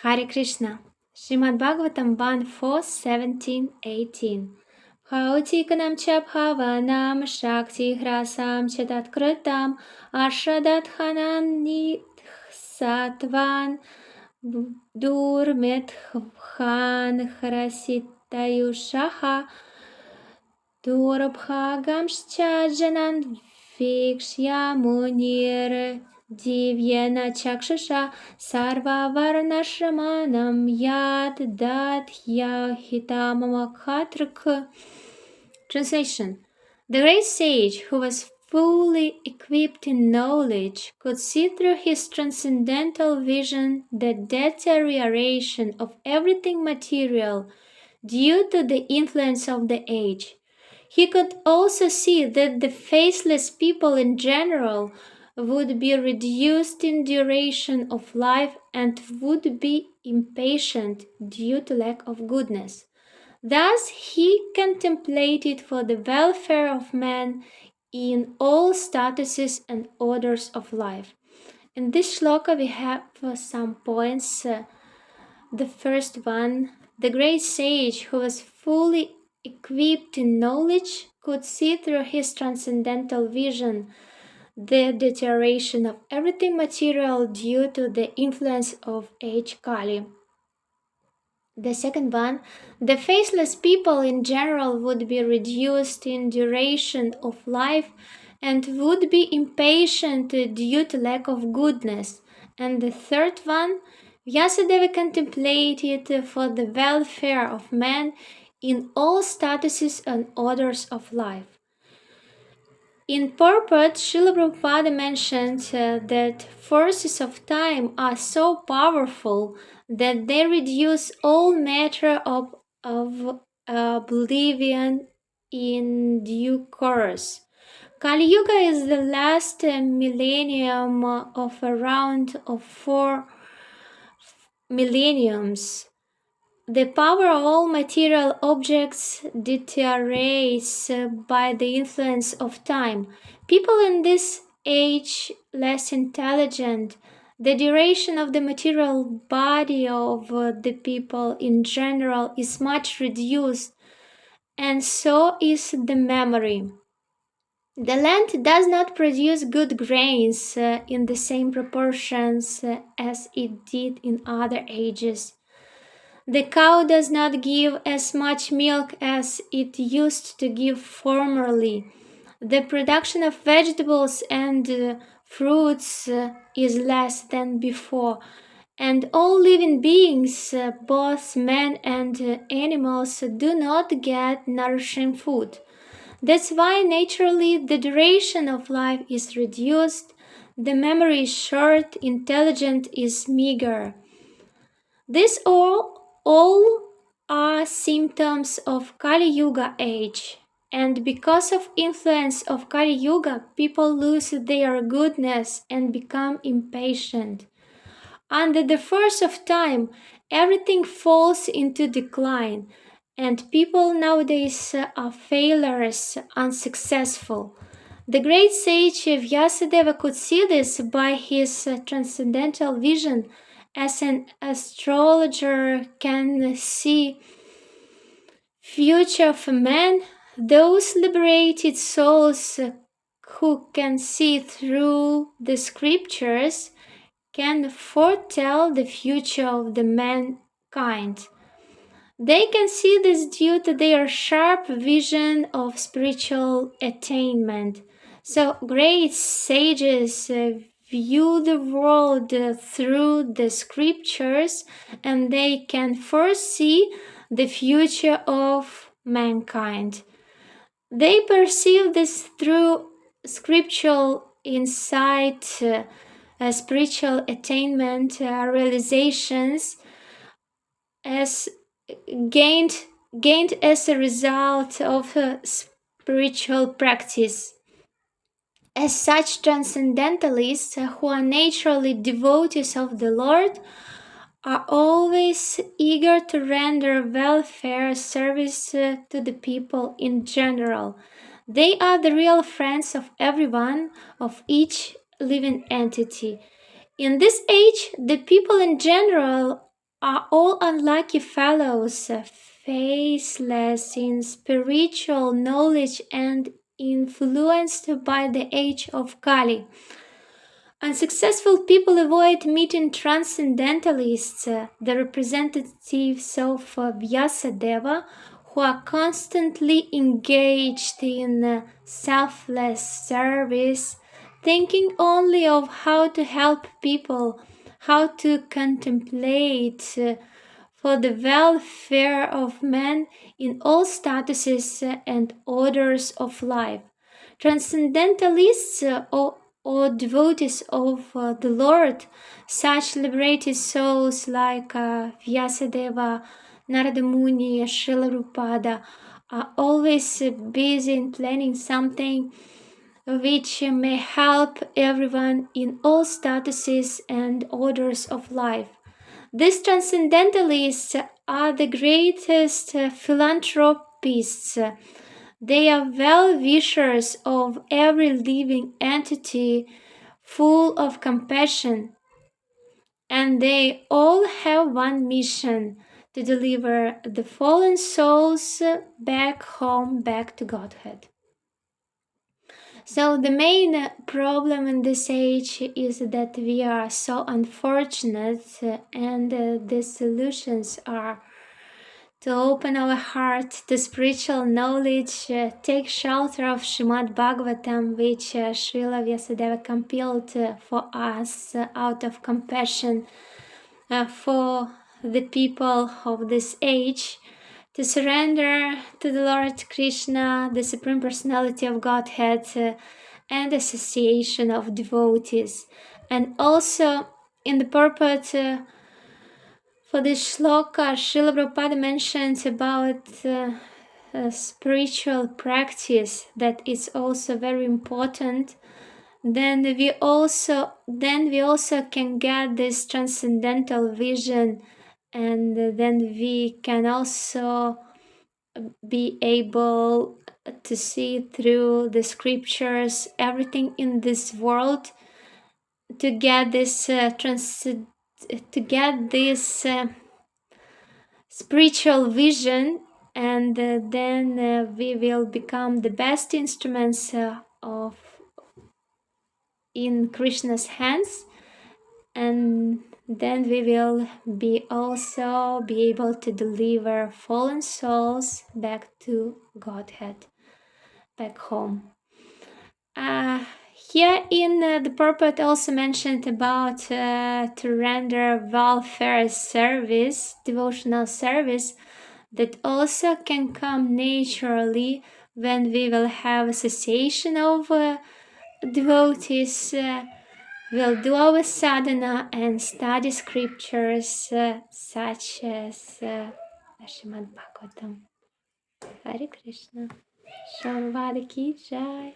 Hare Krishna. Srimad Bhagavatam 1:4-17-18. Bhautikam cha bhavanam shakti hrasam cha tatkritam ashradathanani satvan durmithan hrasitayushaha durabhagamscha janan vikshya munir Divyena chakshusha sarva varnashramanam yad dadhya hitamamakhatra. Translation. The great sage, who was fully equipped in knowledge, could see through his transcendental vision the deterioration of everything material due to the influence of the age. He could also see that the faithless people in general would be reduced in duration of life and would be impatient due to lack of goodness. Thus he contemplated for the welfare of man in all statuses and orders of life. In this shloka we have some points. The first one, the great sage who was fully equipped in knowledge could see through his transcendental vision the deterioration of everything material due to the influence of age Kali. The second one, the faithless people in general would be reduced in duration of life and would be impatient due to lack of goodness. And the third one, Vyasadeva contemplated for the welfare of man in all statuses and orders of life. In purport, Srila Prabhupada mentioned that forces of time are so powerful that they reduce all matter of oblivion in due course. Kali Yuga is the last millennium of a round of 4 millenniums. The power of all material objects deteriorates by the influence of time. People in this age less intelligent, the duration of the material body of the people in general is much reduced, and so is the memory. The land does not produce good grains in the same proportions as it did in other ages. The cow does not give as much milk as it used to give formerly. The production of vegetables and fruits is less than before, and all living beings, both men and animals, do not get nourishing food. That's why naturally the duration of life is reduced, the memory is short, intelligence is meager. This all are symptoms of Kali Yuga age, and because of influence of Kali Yuga, people lose their goodness and become impatient. Under the force of time, everything falls into decline, and people nowadays are failures, unsuccessful. The great sage Vyasadeva could see this by his transcendental vision, as an astrologer can see future of man. Those liberated souls who can see through the scriptures can foretell the future of the mankind. They can see this due to their sharp vision of spiritual attainment. So great sages view the world through the scriptures, and they can foresee the future of mankind. They perceive this through scriptural insight, spiritual attainment, realizations as gained as a result of spiritual practice. As such, transcendentalists who are naturally devotees of the Lord are always eager to render welfare service to the people in general. They are the real friends of everyone, of each living entity. In this age, the people in general are all unlucky fellows, faithless in spiritual knowledge and influenced by the age of Kali. Unsuccessful people avoid meeting transcendentalists, the representatives of Vyasadeva, who are constantly engaged in selfless service, thinking only of how to help people, how to contemplate for the welfare of men in all statuses and orders of life. Transcendentalists or devotees of the Lord, such liberated souls like Vyasadeva, Narada Muni, Srila Rupada, are always busy in planning something which may help everyone in all statuses and orders of life. These transcendentalists are the greatest philanthropists. They are well-wishers of every living entity, full of compassion, and they all have one mission: to deliver the fallen souls back home, back to Godhead. So the main problem in this age is that we are so unfortunate, and the solutions are to open our heart to spiritual knowledge, take shelter of Srimad Bhagavatam, which Srila Vyasadeva compiled for us out of compassion for the people of this age, to surrender to the Lord Krishna, the Supreme Personality of Godhead, and association of devotees. And also in the purport for this shloka, Srila Prabhupada mentions about spiritual practice that is also very important. Then we also can get this transcendental vision, and then we can also be able to see through the scriptures everything in this world, to get this spiritual vision, and then we will become the best instruments in Krishna's hands, and then we will also be able to deliver fallen souls back to Godhead, back home. Here in the purport also mentioned about to render welfare service, devotional service, that also can come naturally when we will have association of devotees, will do our sadhana and study scriptures such as Srimad Bhagavatam. Hare Krishna. Sharvada ki jai.